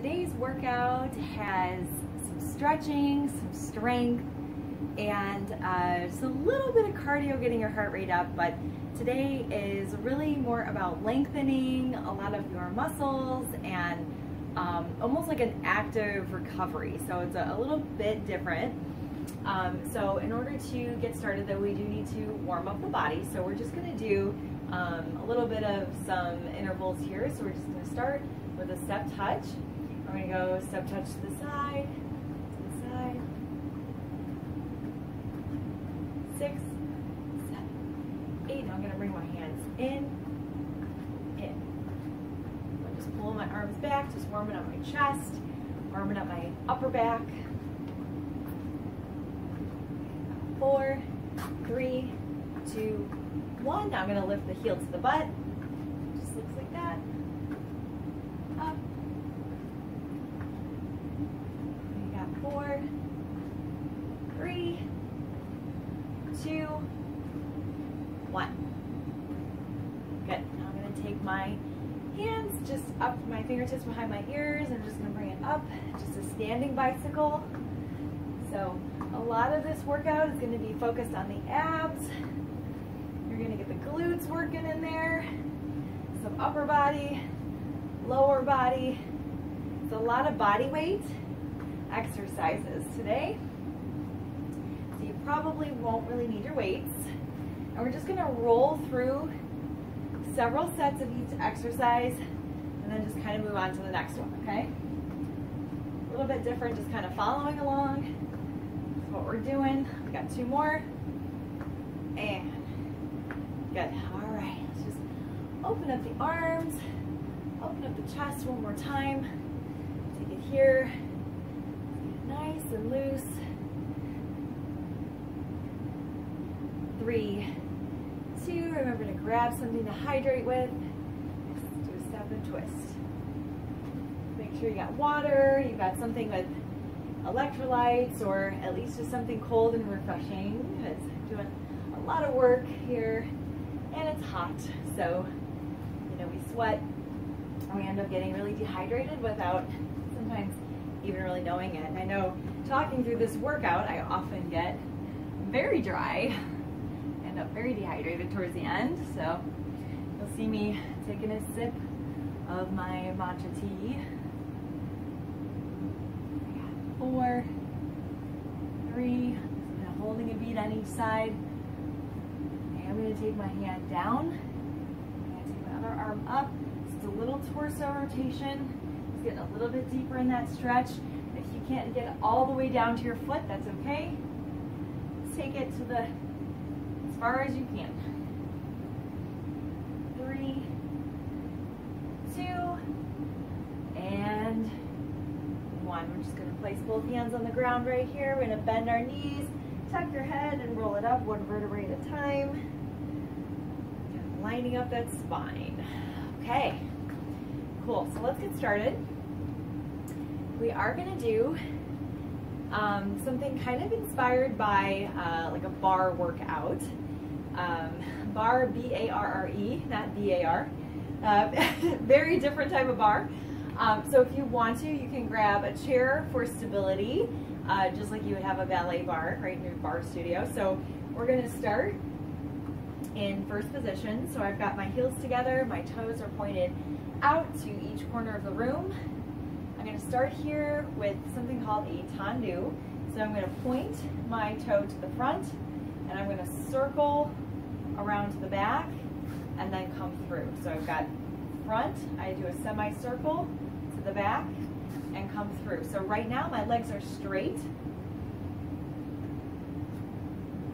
today's workout has some stretching, some strength, and just a little bit of cardio getting your heart rate up, but today is really more about lengthening a lot of your muscles and almost like an active recovery. So it's a little bit different. So in order to get started though, we do need to warm up the body. So we're just gonna do a little bit of some intervals here. So we're just gonna start with a step touch. We're gonna go step touch to the side, 6, 7, 8. Now I'm gonna bring my hands in. I'm just pulling my arms back, just warming up my chest, warming up my upper back. 4, 3, 2, 1. Now I'm going to lift the heel to the butt. Just looks like that. Up. We got 4, 3, 2, 1. Good. Now I'm going to take my hands just up, my fingertips behind my ears. I'm just going to bring it up, just a standing bicycle. So a lot of this workout is going to be focused on the abs. You're going to get the glutes working in there, some upper body, lower body. It's a lot of body weight exercises today. So you probably won't really need your weights. And we're just going to roll through several sets of each exercise and then just kind of move on to the next one, okay? A little bit different, just kind of following along. What we're doing. We got 2 more. And good. All right. Let's just open up the arms, open up the chest one more time. Take it here. Nice and loose. 3, 2. Remember to grab something to hydrate with. Let's do a step and twist. Make sure you got water. You got something with electrolytes, or at least just something cold and refreshing. It's doing a lot of work here and it's hot, so we sweat and we end up getting really dehydrated without sometimes even really knowing it. And I know talking through this workout I often get very dry, end up very dehydrated towards the end, so you'll see me taking a sip of my matcha tea. 4, 3, I'm holding a beat on each side. And I'm going to take my hand down. I'm going to take my other arm up. Just a little torso rotation. Just getting a little bit deeper in that stretch. If you can't get all the way down to your foot, that's okay. Just take it to the as far as you can. 3, 2, and 1. We're just going to place both hands on the ground right here. We're going to bend our knees, tuck your head, and roll it up 1 vertebrae at a time. Just lining up that spine. Okay, cool. So let's get started. We are going to do something kind of inspired by like a bar workout. Bar, B-A-R-R-E, not B-A-R. Very different type of bar. So if you want to, you can grab a chair for stability, just like you would have a ballet bar right in your bar studio. So we're going to start in first position. So I've got my heels together, my toes are pointed out to each corner of the room. I'm going to start here with something called a tendu. So I'm going to point my toe to the front, and I'm going to circle around to the back, and then come through. So I've got front, I do a semicircle to the back and come through. So right now my legs are straight.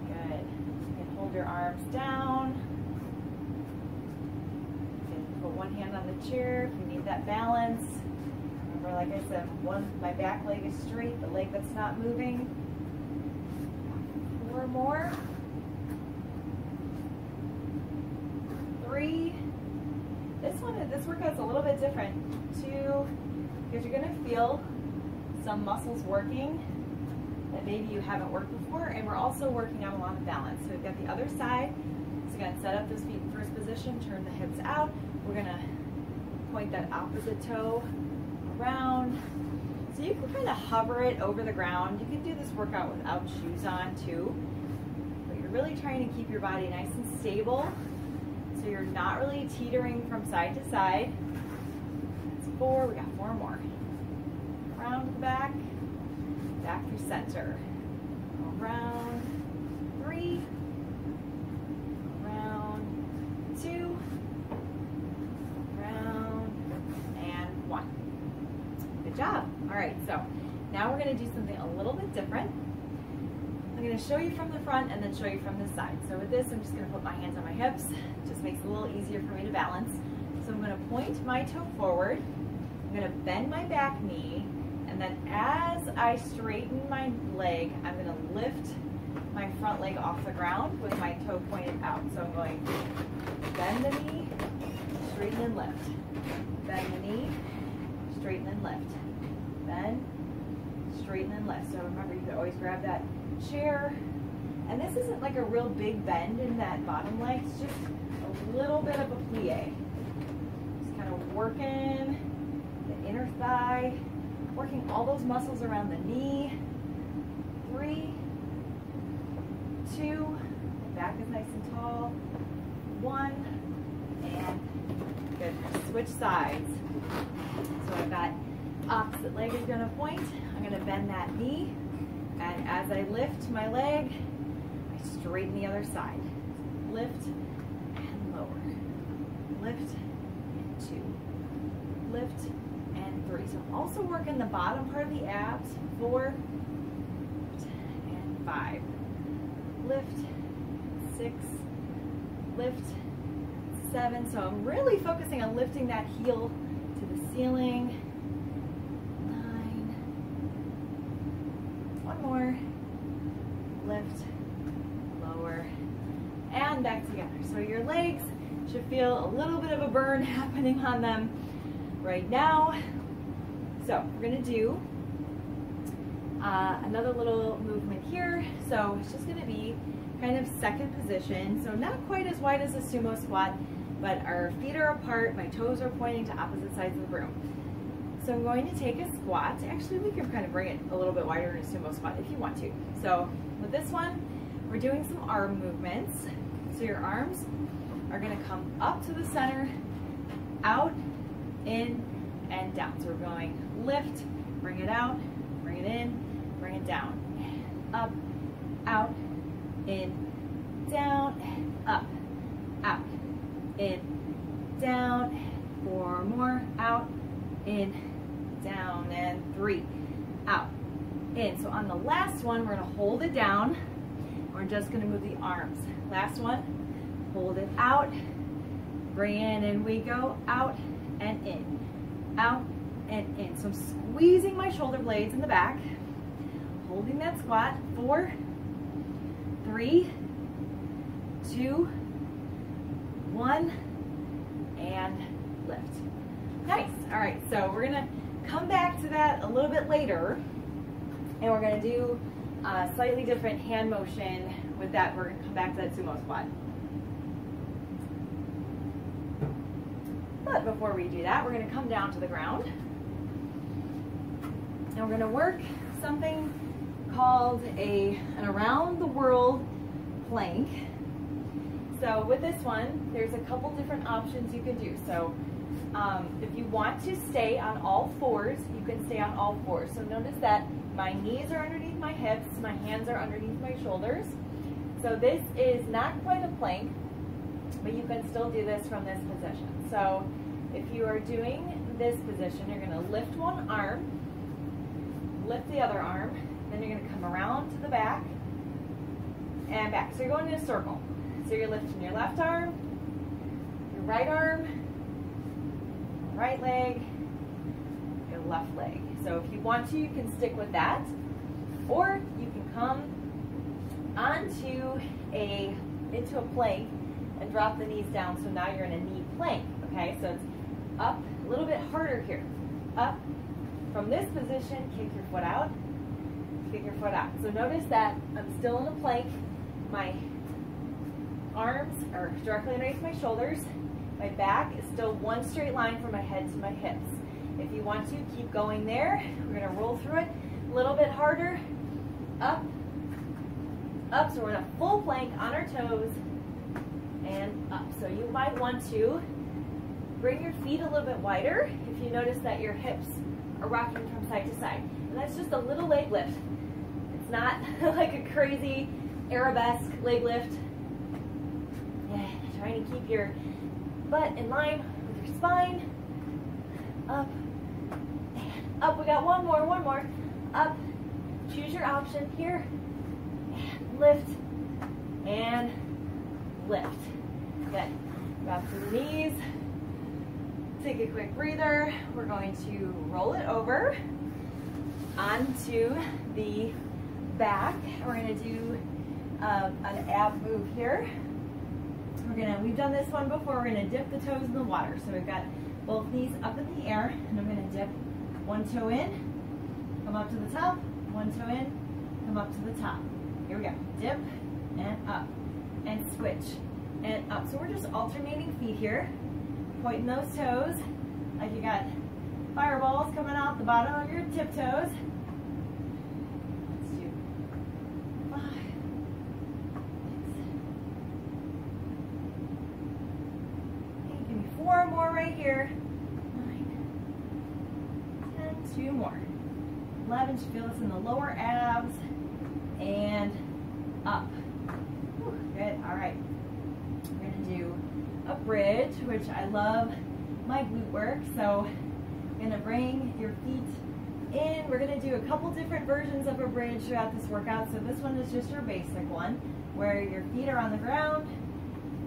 Good. You can hold your arms down. You can put one hand on the chair if you need that balance. Remember, like I said, my back leg is straight, the leg that's not moving. 4 more. 3. This workout's a little bit different. 2, because you're going to feel some muscles working that maybe you haven't worked before, and we're also working on a lot of balance. So we've got the other side. So again, set up those feet in first position, turn the hips out. We're going to point that opposite toe around. So you can kind of hover it over the ground. You can do this workout without shoes on too. But you're really trying to keep your body nice and stable so you're not really teetering from side to side. That's 4, we got 4 more. Around to the back, back through center. Around, 3, around, 2, around, and 1. Good job. All right, so now we're going to do something a little bit different. I'm going to show you from the front and then show you from the side. So with this, I'm just going to put my hands on my hips. It just makes it a little easier for me to balance. So I'm going to point my toe forward. I'm going to bend my back knee. And then as I straighten my leg, I'm going to lift my front leg off the ground with my toe pointed out. So I'm going bend the knee, straighten and lift. Bend the knee, straighten and lift. Bend, straighten and lift. So remember, you can always grab that chair. And this isn't like a real big bend in that bottom leg. It's just a little bit of a plie. Just kind of working the inner thigh, working all those muscles around the knee. 3, 2, back is nice and tall. 1, and good. Switch sides. So I've got opposite leg is going to point. I'm going to bend that knee, and as I lift my leg, I straighten the other side. Lift and lower. Lift and 2. Lift and 3. So I'm also working the bottom part of the abs. 4 and 5. Lift, 6, lift, 7. So I'm really focusing on lifting that heel to the ceiling. 9. One more. Lift, lower, and back together. So your legs should feel a little bit of a burn happening on them right now. So we're going to do another little movement here. So it's just going to be kind of second position. So not quite as wide as a sumo squat, but our feet are apart, my toes are pointing to opposite sides of the room. So I'm going to take a squat. Actually, we can kind of bring it a little bit wider in a sumo squat if you want to. So with this one, we're doing some arm movements. So your arms are going to come up to the center, out, in, and down. So we're going lift, bring it out, bring it in, bring it down, up, out, in, down, up, out, in, down, 4 more, out, in, down, and 3, out, in. So on the last one, we're going to hold it down. We're just going to move the arms. Last one, hold it out, bring in, and we go out and in, out and in. So I'm squeezing my shoulder blades in the back, holding that squat. 4, 3, 2, 1, and lift. Nice. All right, so we're gonna come back to that a little bit later, and we're gonna do a slightly different hand motion with that. We're gonna come back to that sumo squat. But before we do that, we're gonna come down to the ground, and we're gonna work something called an around the world plank. So with this one, there's a couple different options you can do. So if you want to stay on all 4s, you can stay on all 4s. So notice that my knees are underneath my hips, my hands are underneath my shoulders. So this is not quite a plank, but you can still do this from this position. So if you are doing this position, you're going to lift one arm, lift the other arm, then you're going to come around to the back and back. So you're going in a circle. So you're lifting your left arm, your right arm, right leg, your left leg. So if you want to, you can stick with that, or you can come into a plank and drop the knees down. So now you're in a knee plank. Okay, so it's up, a little bit harder here. Up. From this position, kick your foot out, kick your foot out. So notice that I'm still in a plank. My arms are directly underneath my shoulders. My back is still one straight line from my head to my hips. If you want to, keep going there. We're gonna roll through it a little bit harder. Up, up, so we're in a full plank on our toes, and up. So you might want to bring your feet a little bit wider if you notice that your hips are rocking from side to side. And that's just a little leg lift. It's not like a crazy arabesque leg lift. Yeah, trying to keep your butt in line with your spine. Up, and up. We got one more. Up. Choose your option here. And lift, and lift. Good. Grab through the knees. Take a quick breather. We're going to roll it over onto the back. We're going to do an ab move here. We've done this one before. We're going to dip the toes in the water. So we've got both knees up in the air, and I'm going to dip one toe in, come up to the top, one toe in, come up to the top. Here we go. Dip and up, and switch and up. So we're just alternating feet here, pointing those toes like you got fireballs coming out the bottom of your tiptoes. Let's do 5, 6. And give me 4 more right here. 9, 10, 2 more. 11, should feel this in the lower abs, and up. Whew, good, all right. We're gonna do a bridge, which I love my glute work, so you're gonna bring your feet in. We're gonna do a couple different versions of a bridge throughout this workout. So this one is just your basic one, where your feet are on the ground,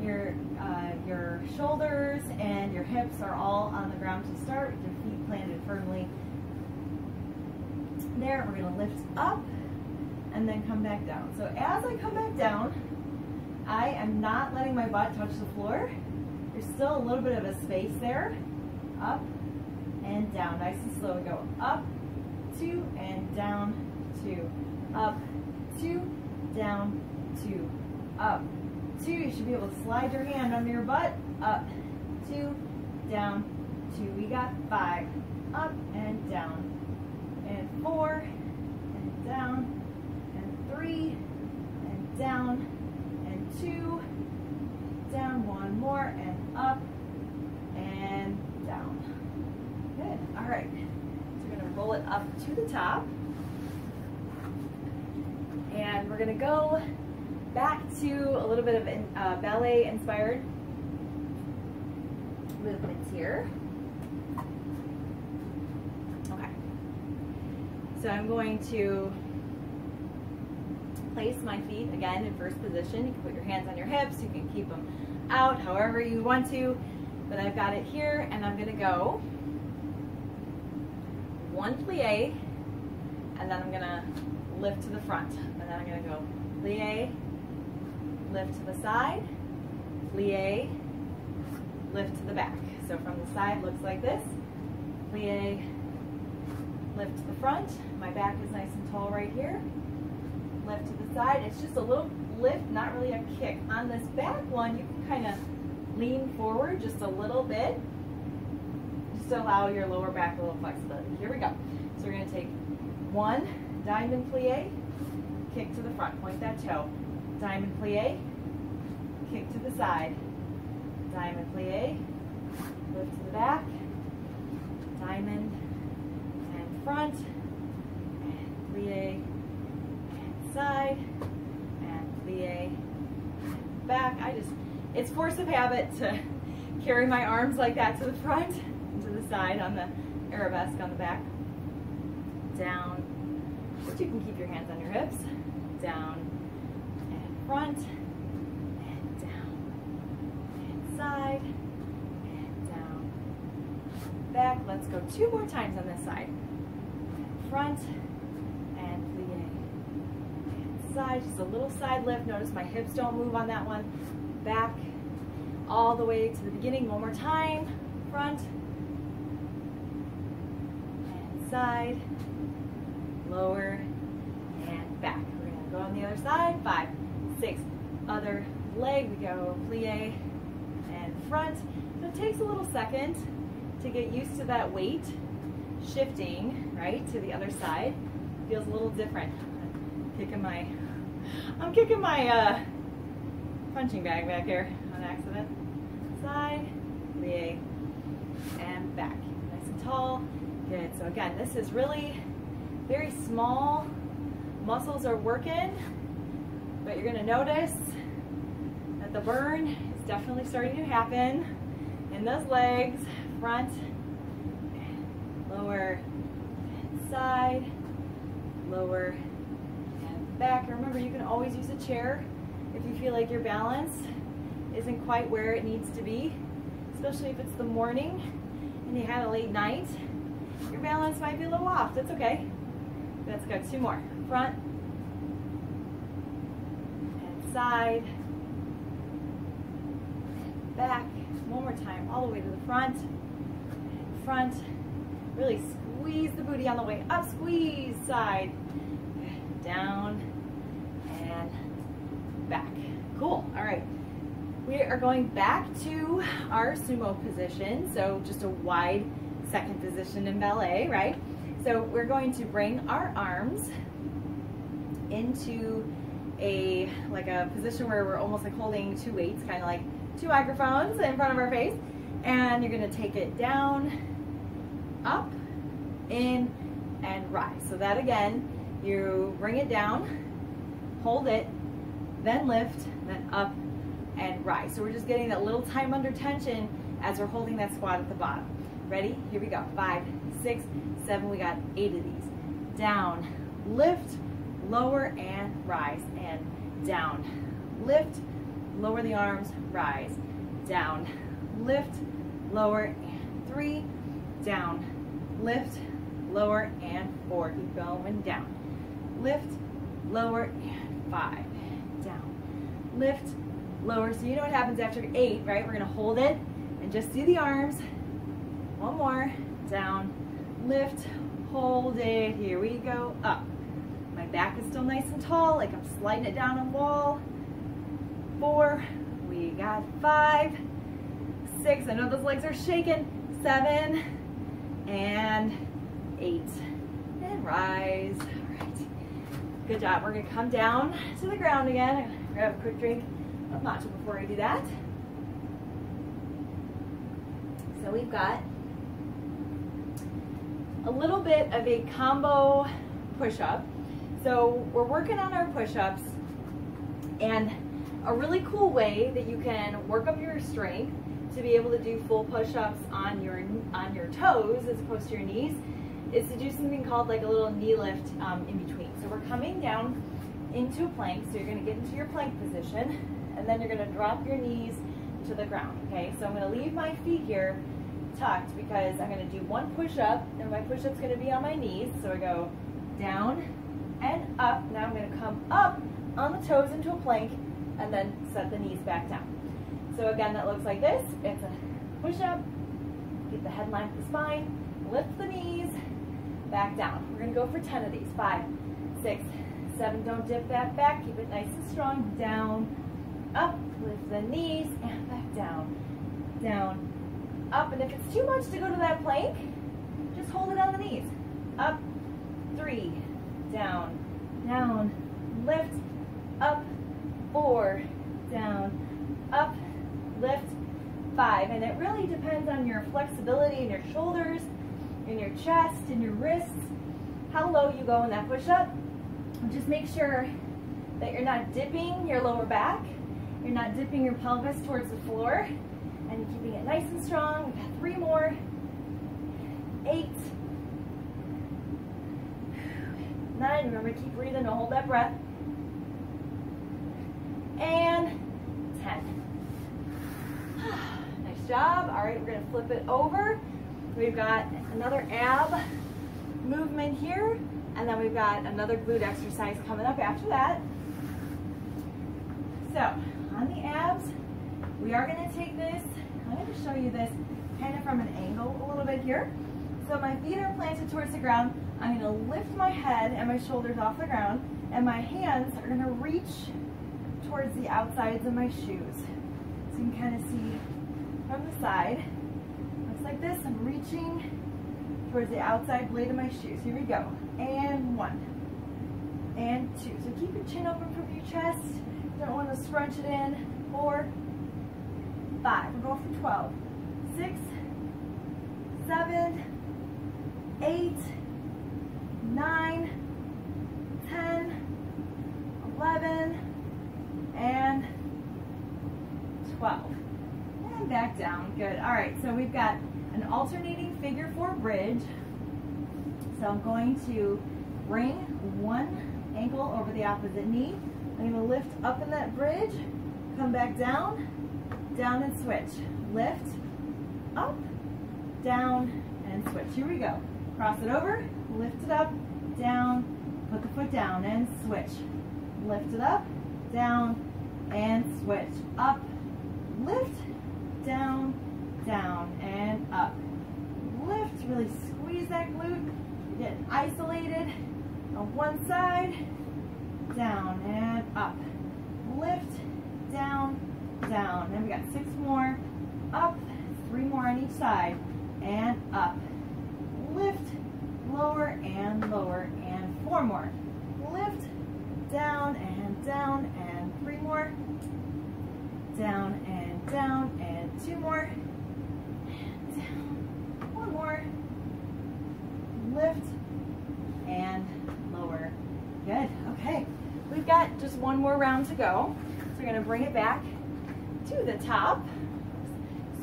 your shoulders and your hips are all on the ground to start, with your feet planted firmly. There, we're gonna lift up and then come back down. So as I come back down, I am not letting my butt touch the floor. There's still a little bit of a space there. Up and down, nice and slow. We go up, 2, and down, 2. Up, 2, down, 2. Up, 2. You should be able to slide your hand under your butt. Up, 2, down, 2. We got 5. Up and down. And 4, and down, and 3, and down, and 2, down, 1 more, and up, and down. Good, all right. So we're gonna roll it up to the top. And we're gonna go back to a little bit of ballet-inspired movements here. So I'm going to place my feet again in first position. You can put your hands on your hips, you can keep them out however you want to, but I've got it here, and I'm gonna go 1 plie, and then I'm gonna lift to the front, and then I'm gonna go plie, lift to the side, plie, lift to the back. So from the side looks like this, plie, lift to the front. My back is nice and tall right here. Lift to the side. It's just a little lift, not really a kick. On this back one, you can kind of lean forward just a little bit, just to allow your lower back a little flexibility. Here we go. So we're going to take 1 diamond plie, kick to the front, point that toe. Diamond plie, kick to the side. Diamond plie, lift to the back. Diamond, front, and plie, and side, and plie, and back. It's force of habit to carry my arms like that to the front, and to the side on the arabesque on the back. Down, but you can keep your hands on your hips. Down, and front, and down, and side, and down, back. Let's go 2 more times on this side. Front, and plie, and side, just a little side lift. Notice my hips don't move on that one. Back, all the way to the beginning. 1 more time. Front, and side, lower, and back. We're gonna go on the other side. 5, 6, other leg. We go plie, and front. So it takes a little second to get used to that weight shifting, right, to the other side. Feels a little different. I'm kicking my punching bag back here on accident. Side, leg, and back. Nice and tall. Good. So again, this is really very small. Muscles are working, but you're going to notice that the burn is definitely starting to happen in those legs, front, lower, and side, lower, and back. And remember, you can always use a chair if you feel like your balance isn't quite where it needs to be, especially if it's the morning and you had a late night. Your balance might be a little off. That's okay. Let's go. 2 more. Front and side and back. 1 more time. All the way to the front and front. Really squeeze the booty on the way up. Squeeze. Side. Down and back. Cool. All right. We are going back to our sumo position. So just a wide second position in ballet, right? So we're going to bring our arms into a position where we're almost like holding 2 weights, kind of like 2 microphones in front of our face. And you're going to take it down, up, in, and rise. So that again, you bring it down, hold it, then lift, then up, and rise. So we're just getting that little time under tension as we're holding that squat at the bottom. Ready? Here we go. 5, 6, 7. We got 8 of these. Down, lift, lower, and rise. And down, lift, lower the arms, rise. Down, lift, lower, and 3. Down, lift, lower, and 4. Keep going. Down, lift, lower, and 5. Down, lift, lower. So you know what happens after 8, right? We're going to hold it and just do the arms. 1 more. Down, lift, hold it. Here we go. Up. My back is still nice and tall, like I'm sliding it down a wall. 4. We got 5, 6. I know those legs are shaking. 7 and 8. And rise. All right. Good job. We're going to come down to the ground again. I'm going to grab a quick drink of matcha before I do that. So we've got a little bit of a combo push-up. So we're working on our push-ups, and a really cool way that you can work up your strength to be able to do full push-ups on your toes as opposed to your knees is to do something called like a little knee lift in between. So we're coming down into a plank, so you're going to get into your plank position, and then you're going to drop your knees to the ground. Okay, so I'm going to leave my feet here tucked because I'm going to do 1 push-up, and my push-up's going to be on my knees. So I go down and up. Now I'm going to come up on the toes into a plank and then set the knees back down. So again, that looks like this. It's a push-up, get the head line of the spine, lift the knees, back down. We're going to go for 10 of these. 5, 6, 7. Don't dip that back. Keep it nice and strong. Down, up, lift the knees, and back down, down, up. And if it's too much to go to that plank, just hold it on the knees. Up, 3, down, down, lift, up, 4, down, up, lift, 5. And it really depends on your flexibility in your shoulders, in your chest, in your wrists, how low you go in that push-up. Just make sure that you're not dipping your lower back, you're not dipping your pelvis towards the floor, and you're keeping it nice and strong. We've got 3 more. 8, 9. Remember, keep breathing, don't hold that breath. And 10. Nice job. All right, we're going to flip it over. We've got another ab movement here, and then we've got another glute exercise coming up after that. So, on the abs, we are going to take this, I'm going to show you this kind of from an angle a little bit here. So my feet are planted towards the ground. I'm going to lift my head and my shoulders off the ground, and my hands are going to reach towards the outsides of my shoes. So you can kind of see from the side. Looks like this. I'm reaching towards the outside blade of my shoes. Here we go. And 1, and 2. So keep your chin open from your chest. Don't want to scrunch it in. 4, 5. We're going for 12. 6, 7, 8, 9, 10, 11, and 12. And back down. Good. All right, so we've got an alternating figure 4 bridge. So I'm going to bring one ankle over the opposite knee. I'm going to lift up in that bridge, come back down, down and switch. Lift, up, down, and switch. Here we go. Cross it over, lift it up, down, put the foot down and switch. Lift it up, down, and switch. Up, lift, down, down, and up. Lift, really squeeze that glute. Get isolated on one side, down and up. Lift, down, down. And we got 6 more. Up, 3 more on each side, and up. Lift, lower, and 4 more. Lift, down, and 3 more. Down, and 2 more. Down, 1 more. Lift, and lower. Good, okay. We've got just 1 more round to go. So we're gonna bring it back to the top.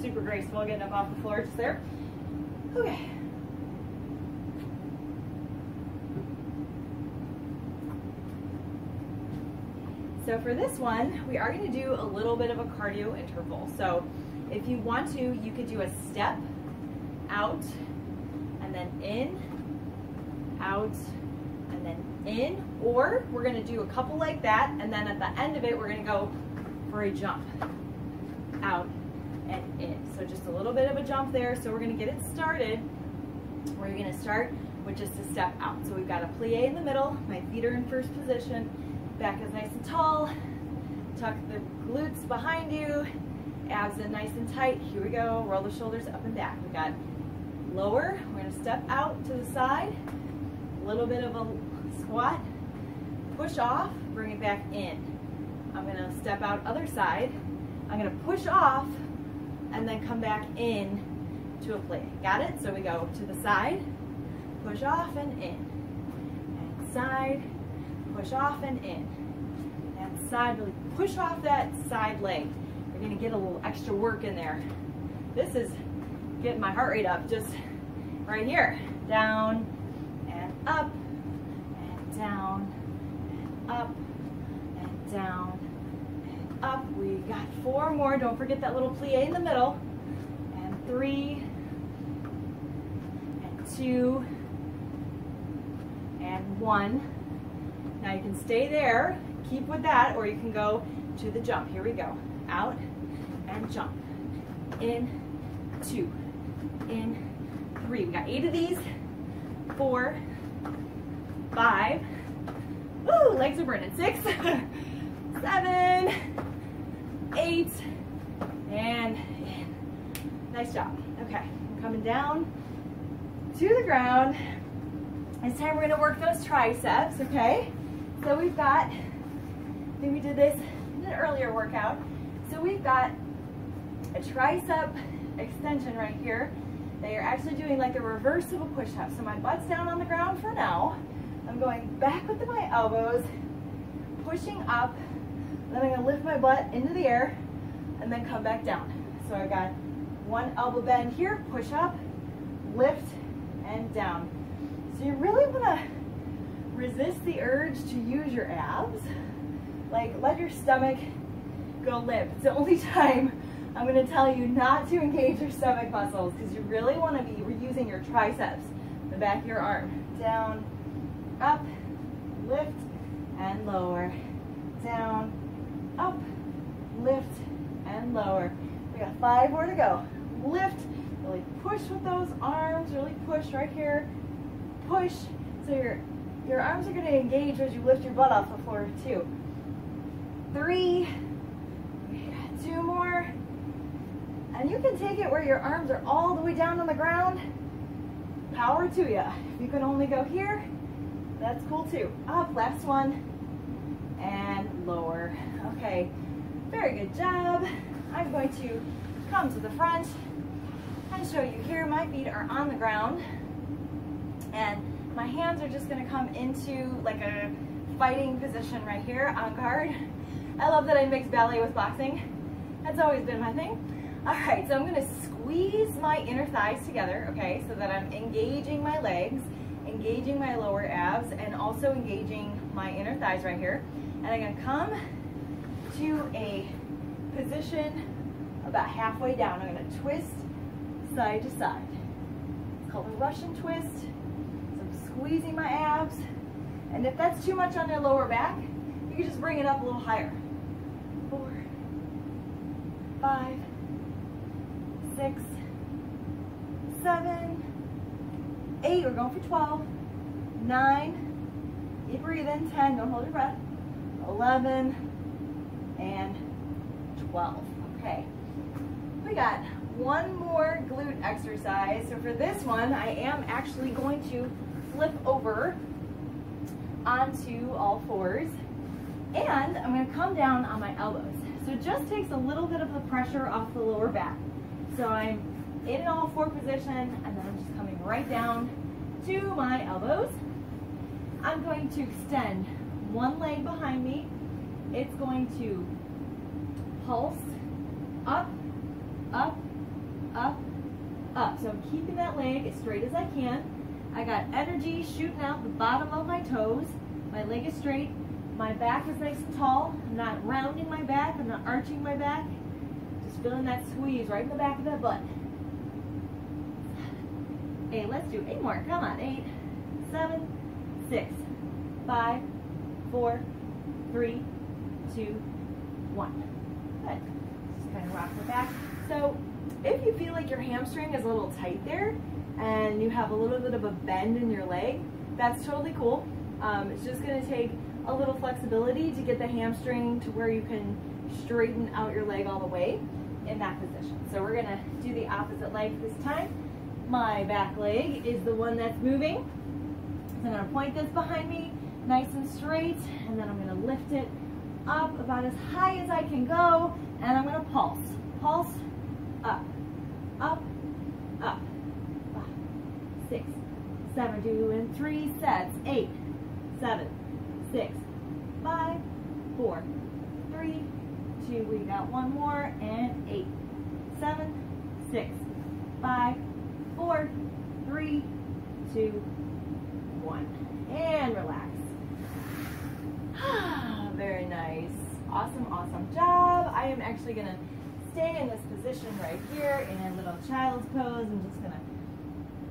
Super graceful, getting up off the floor just there. Okay. So for this one, we are going to do a little bit of a cardio interval. So if you want to, you could do a step out and then in, out, and then in, or we're going to do a couple like that, and then at the end of it, we're going to go for a jump, out and in. So just a little bit of a jump there. So we're going to get it started. We're going to start with just a step out. So we've got a plie in the middle, my feet are in first position, back is nice and tall, tuck the glutes behind you, abs in nice and tight. Here we go, roll the shoulders up and back. We got lower, we're going to step out to the side, a little bit of a squat, push off, bring it back in. I'm going to step out other side, I'm going to push off, and then come back in to a plie. Got it? So we go to the side, push off and in, and side, push off and in, and side, really push off that side leg. You're going to get a little extra work in there. This is getting my heart rate up just right here. Down and up, and down, and up, and down, and up. We got 4 more. Don't forget that little plie in the middle. And 3, and 2, and 1. Now you can stay there, keep with that, or you can go to the jump. Here we go. Out and jump. In, 2, in, 3. We got 8 of these. 4, 5. Woo, legs are burning. 6, 7, 8, and in. Nice job. Okay, I'm coming down to the ground. This time we're going to work those triceps, okay? So we've got, I think we did this in an earlier workout. So we've got a tricep extension right here. They are actually doing like a reverse of a push-up. So my butt's down on the ground for now. I'm going back with my elbows, pushing up, then I'm going to lift my butt into the air, and then come back down. So I got 1 elbow bend here, push up, lift, and down. So you really want to resist the urge to use your abs. Like, let your stomach go limp. It's the only time I'm going to tell you not to engage your stomach muscles, because you really want to be using your triceps, the back of your arm. Down, up, lift, and lower. Down, up, lift, and lower. We got 5 more to go. Lift, really push with those arms, really push right here. Push, so your arms are going to engage as you lift your butt off the floor too. 3, we got 2 more, and you can take it where your arms are all the way down on the ground. power to you. If you can only go here, that's cool too. Up, last one, and lower. Okay, very good job. I'm going to come to the front and show you here. My feet are on the ground, and my hands are just gonna come into like a fighting position right here on guard. I love that I mix ballet with boxing. That's always been my thing. All right, so I'm gonna squeeze my inner thighs together, okay, so that I'm engaging my legs, engaging my lower abs, and also engaging my inner thighs right here. And I'm gonna come to a position about halfway down. I'm gonna twist side to side. It's called a Russian twist. So I'm squeezing my abs. And if that's too much on your lower back, you can just bring it up a little higher. 4, 5, 6, 7, 8, we're going for 12, 9, you breathe in, 10, don't hold your breath, 11, and 12. Okay, we got one more glute exercise. So for this one, I am actually going to flip over onto all fours, and I'm going to come down on my elbows. So it just takes a little bit of the pressure off the lower back. So I'm in an all four position, and then I'm just coming right down to my elbows. I'm going to extend one leg behind me. It's going to pulse up, up, up, up. So I'm keeping that leg as straight as I can. I got energy shooting out the bottom of my toes. My leg is straight. My back is nice and tall. I'm not rounding my back. I'm not arching my back. Just feeling that squeeze right in the back of that butt. 8, let's do 8 more. Come on. 8, 7, 6, 5, 4, 3, 2, 1. Good. Just kind of rock the back. So if you feel like your hamstring is a little tight there and you have a little bit of a bend in your leg, that's totally cool. It's just going to take a little flexibility to get the hamstring to where you can straighten out your leg all the way in that position. So we're going to do the opposite leg this time. My back leg is the one that's moving. So I'm going to point this behind me nice and straight, and then I'm going to lift it up about as high as I can go, and I'm going to pulse. Pulse up, up, up. 5, 6, 7, doing 3 sets. 8, 7, 6, 5, 4, 3, 2, we got one more, and 8, 7, 6, 5, 4, 3, 2, 1. And relax. Very nice. Awesome, awesome job. I am actually going to stay in this position right here in a little child's pose. I'm just going to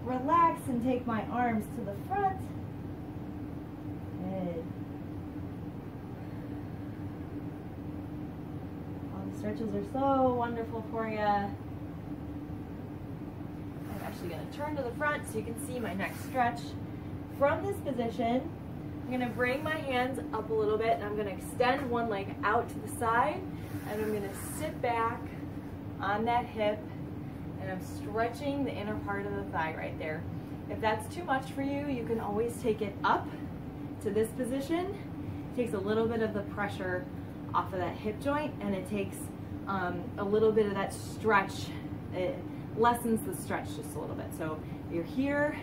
relax and take my arms to the front. Good. All the stretches are so wonderful for you. I'm actually going to turn to the front so you can see my next stretch. From this position, I'm going to bring my hands up a little bit, and I'm going to extend one leg out to the side, and I'm going to sit back on that hip, and I'm stretching the inner part of the thigh right there. If that's too much for you, you can always take it up to this position. It takes a little bit of the pressure off of that hip joint, and it takes a little bit of that stretch. It lessens the stretch just a little bit. So you're here.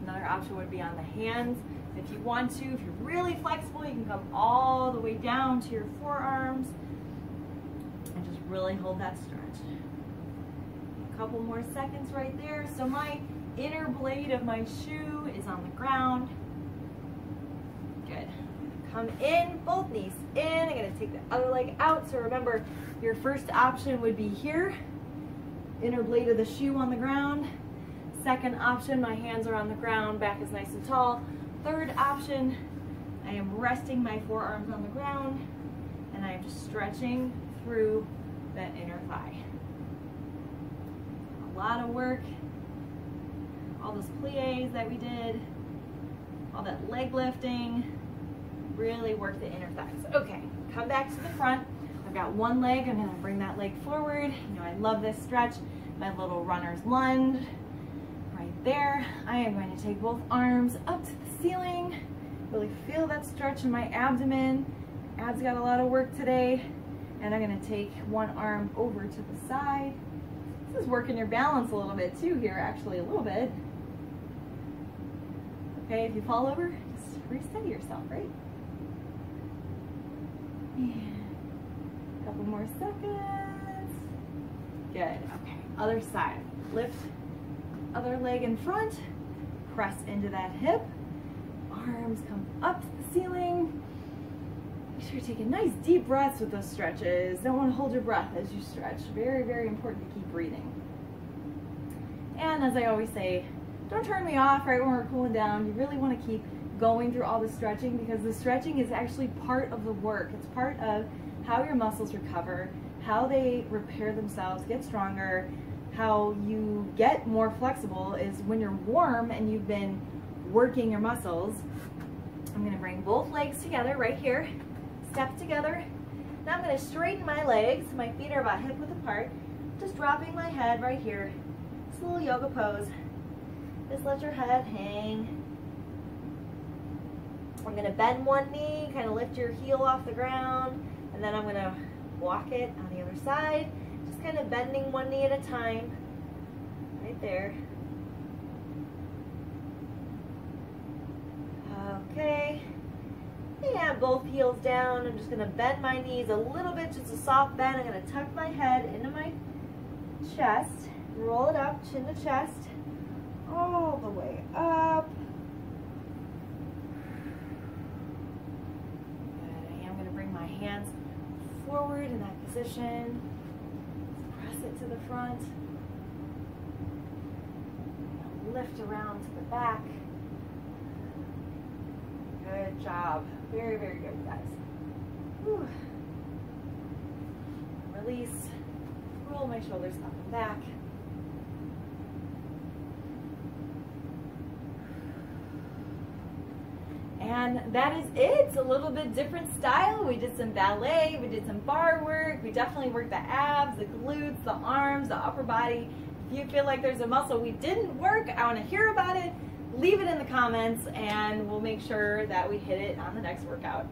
Another option would be on the hands. If you want to, if you're really flexible, you can come all the way down to your forearms and just really hold that stretch. A couple more seconds right there. So my inner blade of my shoe is on the ground. Good. Come in, both knees in. I'm going to take the other leg out. So remember, your first option would be here. Inner blade of the shoe on the ground. Second option, my hands are on the ground, back is nice and tall. Third option, I am resting my forearms on the ground, and I am just stretching through that inner thigh. A lot of work. All those plies that we did, all that leg lifting, really work the inner thighs. Okay, come back to the front. I've got one leg, I'm gonna bring that leg forward. You know, I love this stretch. My little runner's lunge, right there. I am going to take both arms up to the ceiling. Really feel that stretch in my abdomen. Abs got a lot of work today. And I'm going to take one arm over to the side. This is working your balance a little bit too here, actually a little bit. Okay, if you fall over, just resteady yourself, right? And a couple more seconds. Good, okay, other side. Lift other leg in front, press into that hip. Arms come up to the ceiling. Make sure you're taking nice deep breaths with those stretches. Don't want to hold your breath as you stretch. Very, very important to keep breathing. And as I always say, don't turn me off right when we're cooling down. You really want to keep going through all the stretching, because the stretching is actually part of the work. It's part of how your muscles recover, how they repair themselves, get stronger, how you get more flexible is when you're warm and you've been working your muscles. I'm going to bring both legs together right here, step together. Now I'm going to straighten my legs. My feet are about hip width apart. Just dropping my head right here. It's a little yoga pose. Just let your head hang. I'm going to bend one knee, kind of lift your heel off the ground, and then I'm going to walk it on the other side. Just kind of bending one knee at a time. Right there. Okay. And both heels down. I'm just going to bend my knees a little bit, just a soft bend. I'm going to tuck my head into my chest, roll it up, chin to chest, all the way up. Good. I am going to bring my hands forward in that position. Press it to the front. Lift around to the back. Good job. Very, very good, guys. Whew. Release. Roll my shoulders up and back. And that is it. It's a little bit different style. We did some ballet, we did some bar work, we definitely worked the abs, the glutes, the arms, the upper body. If you feel like there's a muscle we didn't work, I want to hear about it. Leave it in the comments and we'll make sure that we hit it on the next workout.